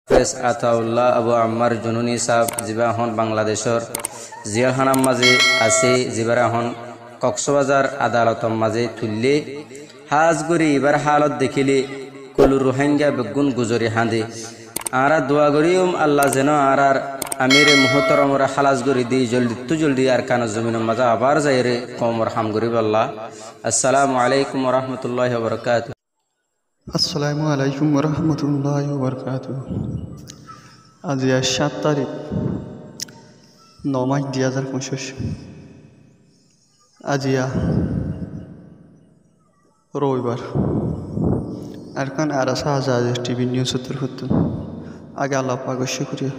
হাফেজ আতাউল্লাহ আবু আম্মার জুনুনি সাহেব যিবা এখন বাংলাদেশর জিয়াখানার মাঝে আছে, যিবাৰ এখন কক্সবাজার আদালতর মাঝে তুললে হাজ করি এবার হালত দেখিলে কলু রোহিঙ্গা বেগুন গুজরি হাঁদে আরা দোয়া করিম আল্লাহ যেন আর আমিরে মুহতরমরা খালাস করি দিই জলদি আর কান জমিনের মাঝে আবার যাই রে কমর হাম করিব আল্লাহ। আসসালামু আলাইকুম রহমতুল্লাহ বরকাত। আসসালামু আলাইকুম রহমতুল্লাহ বরকাত। আজি ৭ তারিখ ৯ মার্চ ২০২৫। আজিয়া রবিবার। আরকান আরাসা আজাদ টিভি নিউজ উত্তর হতো আগে আল্লাহ পাকের শুকরিয়া,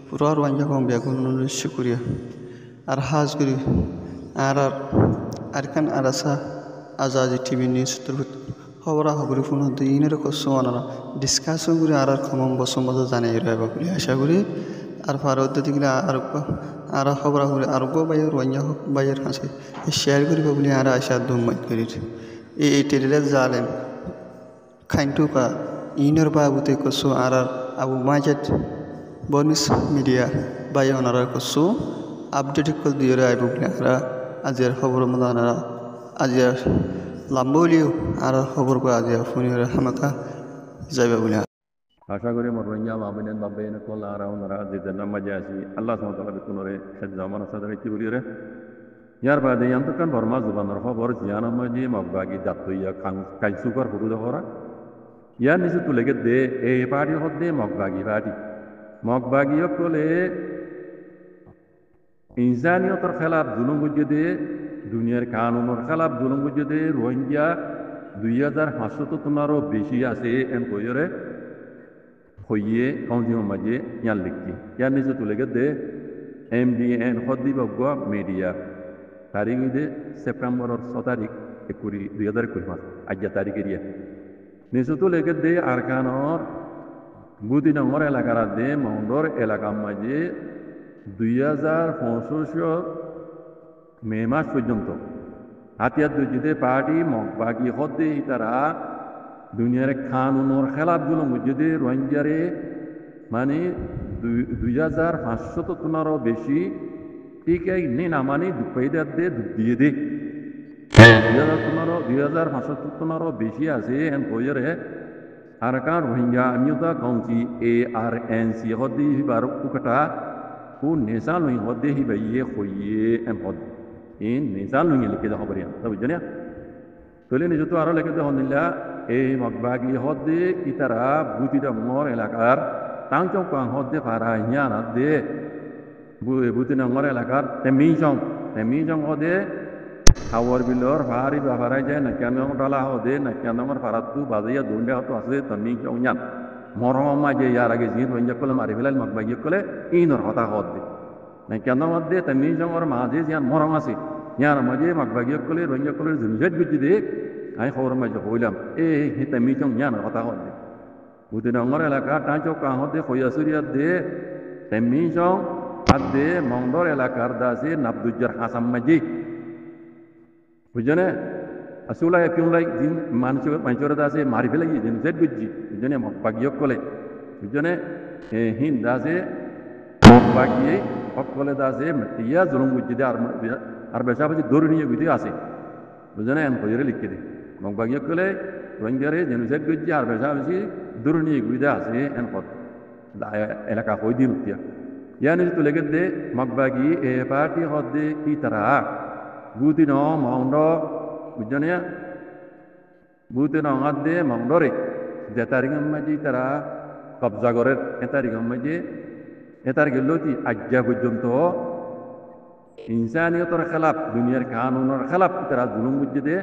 পুরো আর ওয়াঞ্জা কম বেগুন শুকরিয়া আর হাজ করি আর আরকান আরাসা আজাদ টিভি নিউজ উত্তর হতো খবরা খবরি ফোন হতো ইনের কষ্ট আনারা ডিসকাশন করে আর খমম বসম মতো জানাই রহবা বলে আশা করি। আর ভারত দিকে আর খবরা খবরি আরব বাইয়ের ওয়াঞ্জা বাইয়ের কাছে শেয়ার করিব বলে আর আশা দুম্মাই করি এই টেরিলে জালেম খাইনটুকা ইনের বাবুতে কসু আর আবু মাজাদ বনিস মিডিয়া বাই ওনারা কসু আপডেট কল দিয়ে আইব বলে আর আজিয়ার খবর মতো আনারা আজিয়ার লাম্বলিও আর খবর কো আজিয়া ফোনের হামাকা যাইবা বলে আশা করি মরোইয়া মামিনেন বাবেন কল আর ওনারা যে নামাজে আসি আল্লাহ সুবহানাহু ওয়া তাআলা বিকুনরে সাদ জামান সাদরে কি বলিরে ইয়ার বাদে ইয়ান্তকান বর্মা জুবানের খবর জিয়ানামাজি মগবাগি দাতইয়া কাইসুকর হুরুদ করা ইয়ার নিচে তুলেগে দে এই পার্টি হদ্দে মগবাগি কলে ইনসানিয়তর খেলাফ জুলুম বুঝে দুনিয়ার কানুনের খেলাফ জুলুম বুঝে রোহিঙ্গা 2500 বেশি আছে এন কইরে হইয়ে কৌজিম মাঝে ইয়ার লিখি ইয়ার নিচে তুলেগে দে MDN হদ্দি বগ্গ মিডিয়া তারিখ দে সেপ্টেম্বরের 6 তারিখ 2025 আজ্ঞা তারিখের নিচুতো লেগে দে আরকানর বুদি নম্বর এলাকার দে মন্ডর এলাকার মাঝে 2025 মে মাস পর্যন্ত হাতিয়ার দুজিতে পার্টি মগবাগি হদ্দে তারা দুনিয়ার কানুনের খেলাফগুলো মসজিদে রোহিঙ্গারে মানে 2500 বেশি ঠিক এই নে না মানে দুপাইদার দে দিয়ে দে 2500 বেশি আছে এন কইরে আরকান রোহিঙ্গা আমিওতা কাউন্সি ARNC হদ্দি হিবার উকটা ও নেশা লই হদ্দি হিবাইয়ে হইয়ে এন হদ ইন নেশা লই লিখে দাও বরিয়া তবে জানিয়া তলে নিজে তো আরো লিখে দাও নিলা এই মগবাগি হদ্দি ইতারা বুতিটা মর এলাকার টাংচং কাং হদ্দি পারা হিয়ানা দে বুতিনা মর এলাকার তেমিজং হদে হাওয়ার বিলর ভারি বাহারাই যায় না কেন ডালা হদে না কেন আমার ফারাতু বাজাইয়া দুন্ডে হতো আসলে তমি চৌয়ান মরমা যে ইয়ার আগে জিন রঞ্জা কলে মারি ফেলাল মগবাগি কলে ইনর হতা হদে না কেন মধ্যে তমি জংর মাঝে জিয়ান মরম আছে ইয়ার মাঝে মগবাগি কলে রঞ্জা কলে জুনজেট গুজি দে আই খবর মাঝে হইলাম হে তমি চং ইয়ান হতা হদে বুদিন আমার এলাকা টাঁচো কাঁ হদে খৈয়াসুরিয়া দে তমি চং আদে মংডর এলাকার দাসে নাবদুজ্জার হাসাম মাঝে বুঝনে আসলে কেউলাই দিন মানুষের দাসে মারি ফেলে গিয়ে জেট বুঝছি বুঝনে মগবাগিয়ক কলে বুঝনে হিন দাসে মগবাগিয়ে সকলে দাসে ইয়া জলম বুঝছি দে আর বেশা বেশি দৌড় নিয়ে বুঝতে আসে বুঝনে এন কইরে লিখে দে মগবাগিয়ক কলে রোহিঙ্গারে জেনুসাইড বুঝছি আর বেশা বেশি দৌড় নিয়ে বুঝতে আসে এন কত এলাকা হই দিন উঠিয়া ইয়ানি তো লেগে দে মগবাগি এ পার্টি হদে কি তারা বুতিন মন্ড বুঝনে বুতিন দে মন্ডরে যে তারিখের মাঝে তারা কবজা করে এ তারিখের মাঝে এ তারিখের লতি আজ্ঞা পর্যন্ত ইনসানিয়তর খেলাফ দুনিয়ার কানুনের খেলাফ তারা জুলুম বুঝে দে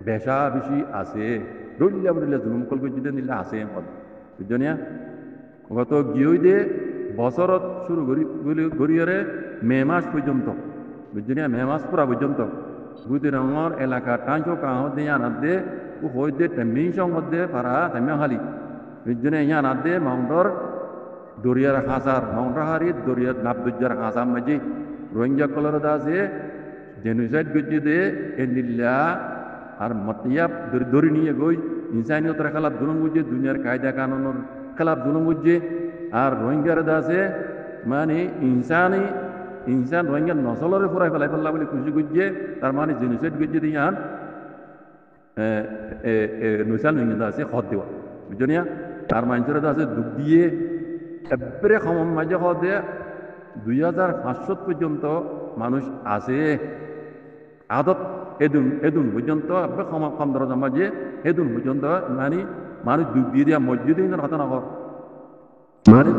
বেশা বেশি আছে রইলা বলিলে জুলুম কল বুঝে দে নিলে আছে বুঝনিয়া গত গিয়ে দে বছরত শুরু করিয়ে মে মাস পর্যন্ত বুঝলি মে মাস পুরা পর্যন্ত বুদি রঙর এলাকা টাঁচো কাহ দে ইয়ানাদে ও হই দে তেমিসং মধ্যে পারা তেমে হালি বুঝলি ইয়ানাদে মাউন্টর দরিয়ার হাসার মাউন্টাহারি দরিয়ার নাবদুজ্জার হাসাম মাঝি রোহিঙ্গা কলর দাসে জেনুসাইড গুজি দে এ নিল্লা আর মতিয়া দরি নিয়ে গই ইনসানিয়তের খেলাফ দুলুম বুঝে দুনিয়ার কায়দা কানুনের খেলাফ দুলুম বুঝে আর রোহিঙ্গার দাসে মানে ইনসান রোহিঙ্গার নসলরে ফুরাই ফেলাই ফেললা বলে খুশি গুজে তার মানে জেনোসাইড গুজে দিয়ে আন নুসাল রোহিঙ্গা দাসে খত দেওয়া বুঝলিয়া তার মানুষের দাসে দুঃখ দিয়ে এবারে সমম মাঝে হদে 2500 পর্যন্ত মানুষ আছে আদত এদুন পর্যন্ত কম দরজা মাঝে এদুন পর্যন্ত মানে মানুষ দুঃখ দিয়ে দিয়া মসজিদে কথা নকর মানে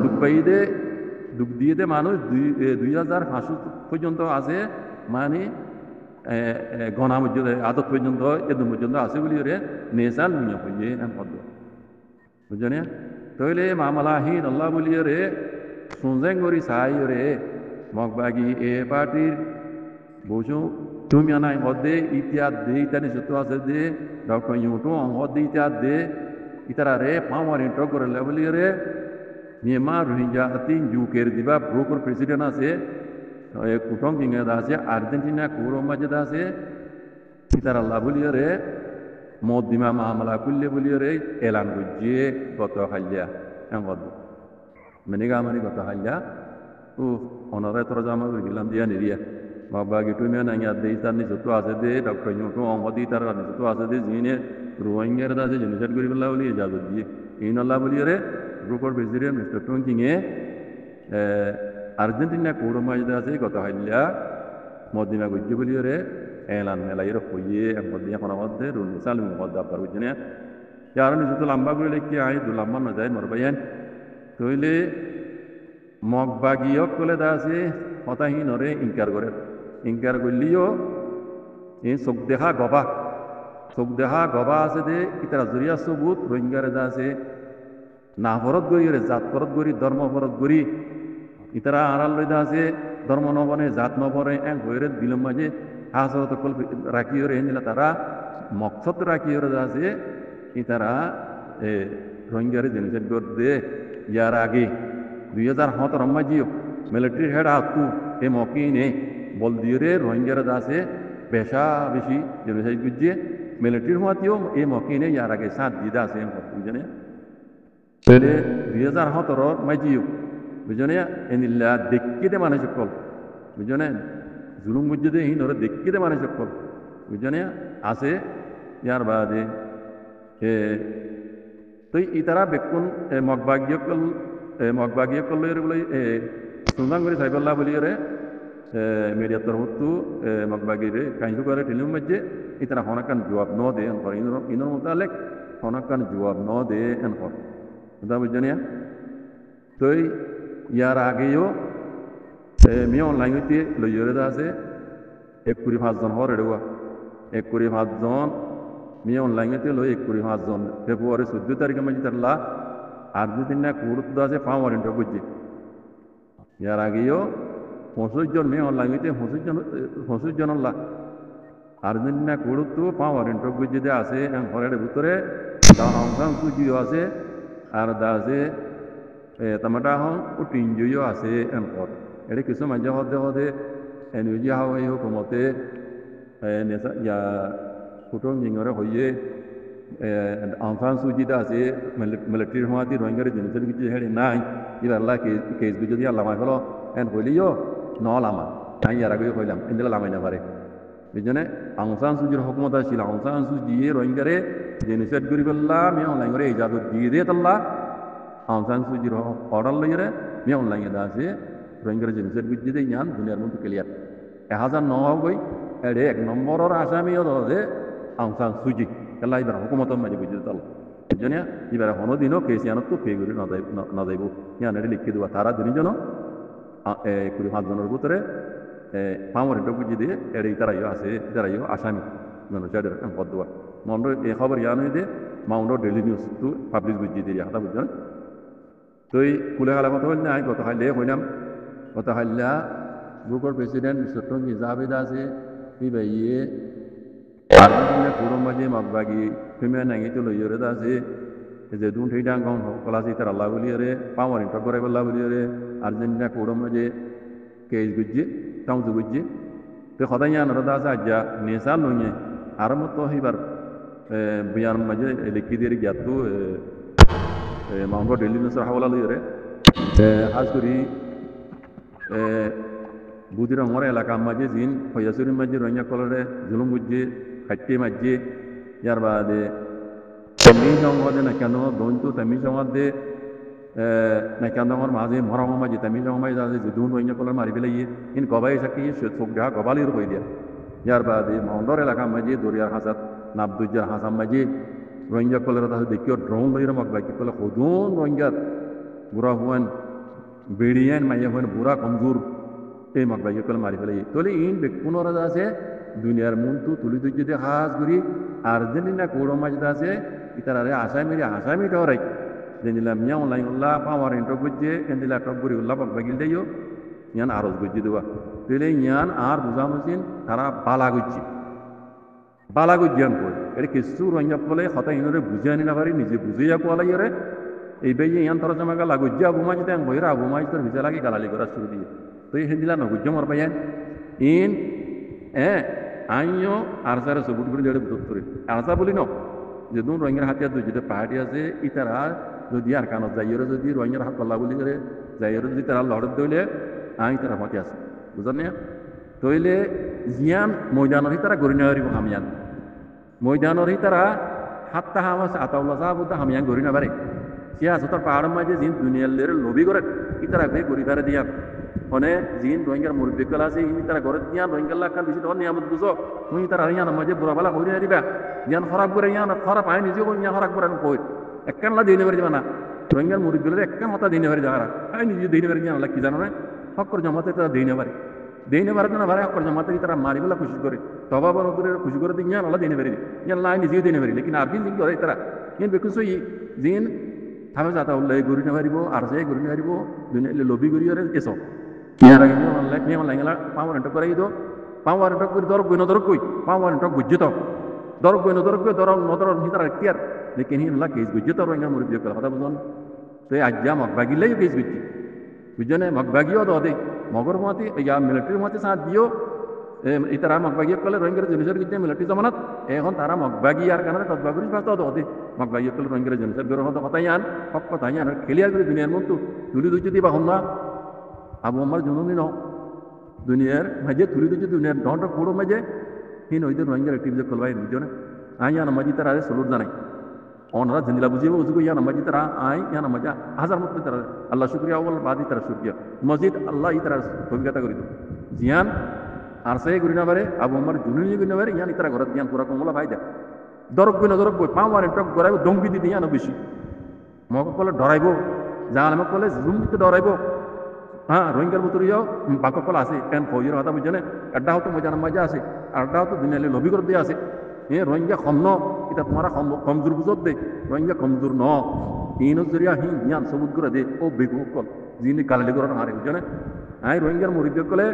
দুঃখ দিয়ে দে মানুষ 2500 পর্যন্ত আছে মানে গণা পর্যন্ত আদত পর্যন্ত এদুন পর্যন্ত আছে বলি রে নেশাল নুইয়া হইয়ে পদ্ম বুঝলি তইলে মামলাহীন আল্লাহ বলি রে সুনজেং করি চাই রে মগবাগি এ পার্টির বসু তুমি আনাই হদে ইতিহাদ দে ইতানি যত আছে দে ডক্টর ইউটু হদে ইতিহাদ দে ইতারা রে পাওয়ার ইন্ট্রো করে বলি রে নিয়মা রোহিঙ্গা তিন ইউকের দিবা ব্রোকর প্রেসিডেন্ট আছে কুটং কিংয়ে আছে আর্জেন্টিনা কৌরম মাঝে আছে ইতারা আল্লাহ বলি রে মদিমা মামলা করলে বলি রে এলান বুঝিয়ে গত হাইয়া মেনেগা মানে গত হাইয়া ও অনারে তোরা জামা গেলাম দিয়া নিরিয়া বাবা গিটু মেয়ে নাই দে তার নিজত আছে দে ডক্টর ইউটু অঙ্গদি তার নিজত আছে দে যিনি রোহিঙ্গার দাসে জেনোসাইড করি পেলা বলি ইজাজত দিয়ে ইন আল্লাহ বলি রে গ্রুপর প্রেসিডেন্ট মিস্টার টুঙ্কিংয়ে আর্জেন্টিনা কৌরমাইদা আছে গত হাইলা মদিনা গুজ্জি বলি রে এলান মেলাই হইয়ে মদিনা কোনো মধ্যে রুল সালমি মধ্যে আপনার বুঝছেন যার নিজত লম্বা করে লিখি আই দু লম্বা না যায় মরবাইয়ান তইলে মগবাগিয়ক কলে দা আছে হতাহীনরে ইনকার করলিও এই চোখ দেখা গবা আছে দে ইতারা জরিয়া সবুত রোহিঙ্গারে দা আছে না ভরত গড়ি রে জাত ভরত গড়ি ধর্ম ভরত গড়ি ইতারা আড়াল লইদা আছে ধর্ম নবনে জাত নবরে এক হইরে দিলম মাঝে হাসরত কল রাখি হরে নিলা তারা মকসদ রাখি হরে আছে ইতারা রোহিঙ্গারে জেনোসাইড করতে ইয়ার আগে 2017 মাঝিও মিলিটারি হেড হাতু এ মকিনে বল দিয়ে রে রোহিঙ্গারে আছে বেশা বেশি জেনোসাইড গুজিয়ে মিলিটারি হওয়াতেও এই মকিনে ইয়ার আগে সাথ দিদা আছে বুঝনে তাহলে 2017 মাঝিও বুঝনে এনিল্লা দেখিতে মানুষ কল বুঝনে জুলুম বুঝতে হি নরে দেখিতে মানুষ কল বুঝনে আছে ইয়ার বাদে তো ইতারা বেকুন মগবাগিয়ে করলে বলে সুন্দর করে সাইবল্লা বলি রে মিডিয়ার তরফতো মগবাগিরে কাহিনী করে টেলিম মাঝে ইতারা হনাকান জবাব ন দে এনকর ইনর মোতালেক হনাকান জবাব ন দে এনকর বুঝা বুঝজনিয়া তো ইয়ার আগেও মেয়ে অনলাইন হইতে লইরে আছে 1-5 জন হর এড়ুয়া 1-5 জন মেয়ে অনলাইন হইতে লই 1-5 জন ফেব্রুয়ারি 14 তারিখে মাঝে তারলা আর্জেন্টিনা কুরুত আছে পাওয়ার ইন্টার বুঝছে ইয়ার আগেও 25 জন মেয়ে অনলাইন হইতে 25 জন আল্লাহ আর্জেন্টিনা কুরুত পাওয়ার ইন্টার বুঝতে আছে ঘরের ভিতরে দাহাং সুজিও আছে আর দা আছে টমাটা হন ও টিনজুইও আছে এনকর এটা কিছু মাঝে হদে এনজি হাওয়াই হুকুমতে নেশা ইয়া কুটুম জিঙরে হইয়ে আনসান সুজিদা আছে মিলিটারি হওয়াতে রোহিঙ্গারে জেনোসাইড কিছু হেড়ে নাই ইবার আল্লাহ কেস যদি আল্লাহ মাই হলো এন হইলিও ন লামা তাই ইয়ার আগে হইলাম এনদিলা লামাই না পারে বুঝনে আনসান সুজির হুকুমত ছিল আনসান সুজিয়ে রোহিঙ্গারে জেনোসাইড করি পেলাম অনলাইন করে ইজাজত দিয়ে দিয়ে তাল্লা আনসান সুজির অর্ডার লইরে মেয়ে অনলাইন আছে রোহিঙ্গারে জেনোসাইড বুঝিয়ে দেয় ইয়ান দুনিয়ার মধ্যে ক্লিয়ার 1000 নহবই এড়ে 1 নম্বরের আসামিও দে আনসান সুজি কেলা এবার হুকুমত মাঝে বুঝিয়ে তাল বুঝজনিয়া এবার হনো দিনও কেস ইয়ানত পে করে না যাইব ইয়ান এটি লিখে দেওয়া তারা দুজন 25 জনের ভিতরে পাওয়ার এটা বুঝিয়ে দিয়ে এড়ে তারাইও আছে তারাইও আসামি জেনোসাইডের পদ দেওয়া মন্ড এই খবর ইয়ান হয়ে দিয়ে মাউন্ড ডেইলি নিউজ তো পাবলিশ বুঝিয়ে দিয়ে কথা বুঝছেন তো এই কুলে গালা কথা বললে আমি গত খাইলে হইলাম গত খাইলা গ্রুপের প্রেসিডেন্ট মিস্টার টঙ্কি জাভেদ আছে ইয়ে আর্জেন্টিনা কুরম মাঝে মগবাগি ফেমিয়া নাঙ্গি তো লইরে আছে যে দুন ঠেইডাং গং কলাসি তার আল্লাহ বলি রে পাওয়ার ইন্টার করে বল্লা বলি রে আর্জেন্টিনা কুরম মাঝে কেস গুজ্জি টাউন গুজ্জি তো খদাই ইয়ান রদা আছে আজ্জা নেশা লইয়ে আর মতো হইবার বিয়ান মাঝে লিখি দিয়ে গিয়াতো মাউন্ট ডেইলি নিউজের হাওলা লইরে আজ করি বুদি রঙর এলাকা মাঝে জিন হইয়াসুরি মাঝে রোহিঙ্গা কলরে জুলুম বুঝছে খাইতে মাঝে ইয়ার বাদে তেমনি সংবাদে না কেন দন্তু তেমনি সংবাদে না কেন আমার মাঝে মরম মাঝে তেমনি সময় যাচ্ছে যদুন রোহিঙ্গা কলর মারি ফেলে ইন গবাই সাকি চোখ দেখা গবালির হয়ে দিয়া ইয়ার বাদে মহন্দর এলাকা মাঝে দরিয়ার হাসাত নাবদুজার হাসাম মাঝে রোহিঙ্গা কলর দেখিও ড্রোন লইর মগ বাইকি কলে সদুন রোহিঙ্গাত বুড়া হুয়ান বেড়িয়ান মাইয়া হুয়ান বুড়া কমজোর এই মগ বাইকি কলে মারি ফেলে তলে ইন বেকুনরা আছে দুনিয়ার মনটু তুলি তুই যদি হাজ করি আর্জেন্টিনা কোড়ো মাঝে আছে ইতারে আসামি ডরাই যেদিলা মিয়া অনলাইন উল্লাহ পাওয়ার ইন্টক বুঝছে এদিলা টক করি উল্লাহ পাক বাগিল দেয় ইয়ান আরজ বুঝছি দেওয়া তাহলে ইয়ান আর বুঝা মেশিন তারা বালা গুজ্জান কই এটা কিছু রঙা বলে হতা ইনরে বুঝে আনি না পারি নিজে বুঝিয়া কোয়ালাই রে এই বে ইয়ান তারা জামাগা লাগুজ্জা আবুমাজ দেন বইরা আবুমাজ তোর ভিজা লাগি গালালি করা শুরু দিয়ে তো এই হেদিলা না গুজ্জা মার পাইয়ান ইন আইও আর সারা সবুট করে দেড় বুঝত করে আরসা বলি ন যে দুন রঙের হাতিয়া দুই যেটা পাহাড়ি আছে ইতারা যদি আর কানত যাইয়ের যদি রঙের হাত কল্লা বলি করে যাইয়ের যদি তারা লড়ত দইলে আই তারা মাতি আছে বুঝলেন না তইলে জিয়ান ময়দানের তারা গড়ি না পারিব হামিয়ান ময়দানের তারা হাতটা হাম আছে আতাউল্লাহ সাহাবুদ্দা হামিয়ান গড়ি না পারে সে আছে তার পাহাড়ের মাঝে জিন দুনিয়ার লবি করে ইতারা বে গড়ি পারে দিয়া মানে জিন রোহিঙ্গার মুরব্বিকাল আছে ইনি তারা ঘরে দিয়া রোহিঙ্গাল্লাহ কান বেশি তখন নিয়ামত বুঝো তুমি তারা ইয়ান মাঝে বুড়াবালা হইরে দিবা ইয়ান খরাব করে ইয়ান খরাব আই নিজে ইয়া খরাব করে কই একখানলা দিনে পারি যাবা না রোহিঙ্গার মুরব্বিকালের একখান হতা দিনে পারি যারা আই নিজে দিনে পারি জানা কি জানো না হকর জমাতে তারা দিনে পারে না পারে হকর জমাতে তারা মারিবেলা খুশি করে তবা বড় করে খুশি করে দিন ইয়ান আল্লাহ দিনে পারি ইয়ান লাই নিজেও দিনে পারি লেকিন আর দিন দিন করে তারা ইয়ান বেকুন সই জিন থামে যাতা উল্লাই গড়ি না পারিব আর যে গড়ি না পারিব দুনিয়া লবি গড়ি করে এসো ইয়ার আগে নিয়ম লাইলা পাওয়ার এন্টক করাই দো পাওয়ার এন্টক করে দরক গই নদরক কই পাওয়ার এন্টক বুঝিত দরক গই নদরক কই দরক নদরক হিতার কিয়ার লেকিন হিন লা কেস বুঝিত রঙা মুরি দিয়ে কথা বুঝন তো আজ্জা মগবাগিলাই কেস বুঝি বুঝনে মগবাগিও দে মগর মাতি ইয়া মিলিটারি মাতি সাথ দিও ইতারা মগবাগিও কলে রঙের জনিসর গিতে মিলিটারি জমানাত এখন তারা মগবাগি আর কারণে কতবাগুরি পাতো দে মগবাগিও কলে রঙের জনিসর গর হতো কথা ইয়ান হক কথা ইয়ান খেলিয়ার করে দুনিয়ার মতো তুলি দুই যদি বা হন্না আবু আমার জননী ন দুনিয়ার মাঝে তুলি দিচ্ছে দুনিয়ার ডট পুরো মাঝে হিন ওইদের রোহিঙ্গার একটি কলবাই বুঝো না আই ইয়ান মাঝি তারা সলুর জানাই অনরা জিন্দিলা বুঝিব বুঝবো ইয়ান মাঝি তারা আই ইয়ান মাজা হাজার মতো তারা আল্লাহ শুক্রিয়া বল বাদি তারা শুক্রিয়া মসজিদ আল্লাহ ই তারা অভিজ্ঞতা করি জিয়ান আর সে করি না পারে আবু আমার জননী করি না পারে ইয়ান তারা ঘর জ্ঞান পুরা কমলা ভাই দা দরক বই পাও আর টক গড়াইব দমকি দিতে ইয়ান বেশি মগ কলে ডরাইব জাহালামে কলে জুম দিতে ডরাইব হ্যাঁ রোহিঙ্গার ভিতরেও বাককল আছে কেন ফৌজের কথা বুঝছে না আড্ডা হতো মজার মজা আছে আড্ডা হতো দুনিয়ালে লবি করে দিয়ে আছে রোহিঙ্গা কম ন এটা তোমারা কমজোর বুঝত দে রোহিঙ্গা কমজোর ন ইনো জরিয়া হি জ্ঞান সবুজ করে দে ও বেগুকল যিনি কালালি করে হারে বুঝছে না আই রোহিঙ্গার মরিদ্য কলে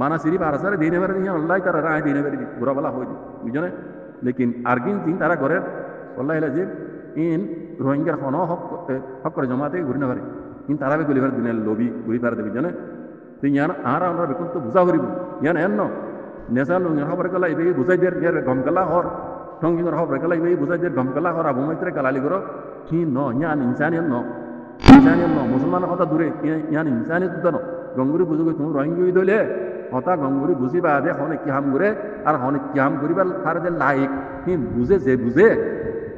মানা সিরিফ আর সারে দিনে বেড়ে দিয়ে আল্লাহ তারা রায় দিনে বেড়ে দিই বুড়াবেলা হয়ে দিই বুঝছে না লেকিন আর্গিন তিন তারা ঘরের আল্লাহ যে ইন রোহিঙ্গার হন হক করে জমাতে ঘুরি না পারে কিন্তু তারা গুলিবার দুনিয়ার লবি ঘুরি পারে দেবি জানে তো ইয়ান আর আমরা বেকুন তো বুঝা করিব ইয়ান এন ন নেশাল হবার গেলা এবে বুঝাই দিয়ে গমকালা হর সঙ্গীর হবার গেলা এবে বুঝাই দিয়ে গমকালা হর আবু মাইত্রে গালালি করো কি ন ইয়ান ইনসানিয়ন ন মুসলমানের কথা দূরে ইয়ান ইনসানিয়ত ন গঙ্গুরি বুঝবে তুমি রোহিঙ্গি দইলে হতা গঙ্গুরি বুঝিবা দে হনে কি হাম করে আর হনে কি হাম করিবার তার যে লাইক হি বুঝে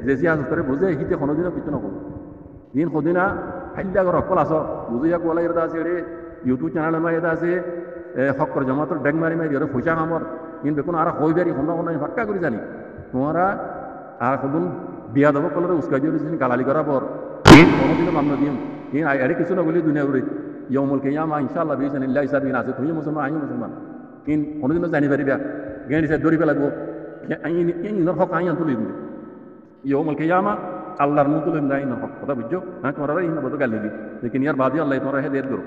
যে সিয়া করে বুঝে হিতে কোনোদিনও কিছু নকব দিন সদিনা হাইল্লা করে অকল আস বুঝিয়া কোলাই এটা আছে রে ইউটিউব চ্যানেল মাই এটা আছে হকর জমাতর ডেং মারি পয়সা কামর কিন্তু দেখুন আর হই বারি হন্না ভাক্কা করে জানি তোমারা আর সদুন বিয়া দেব কলরে উস্কাই দিয়ে গালালি করার পর কোনোদিনও মান্য দিম এড়ে কিছু না বলি দুনিয়া উড়ে ইয়মুল কেয়ামা ইনশাআল্লাহ বিইজনিল্লাহ হিসাবিন আছে তুমি মুসলমান আইও মুসলমান কিন্তু কোনোদিনও জানি পারিবা গেঁড়ি সে দৌড়ি পেলাগো ইনর হক আইন তুলি দিবে ইয়মুল কেয়ামা আল্লাহর মুতুলিম দাইন হক কথা বুঝছো হ্যাঁ তোমরা ইন বড় গালি দিবি লেকিন ইয়ার বাদি আল্লাহ তোমরা হে দের করো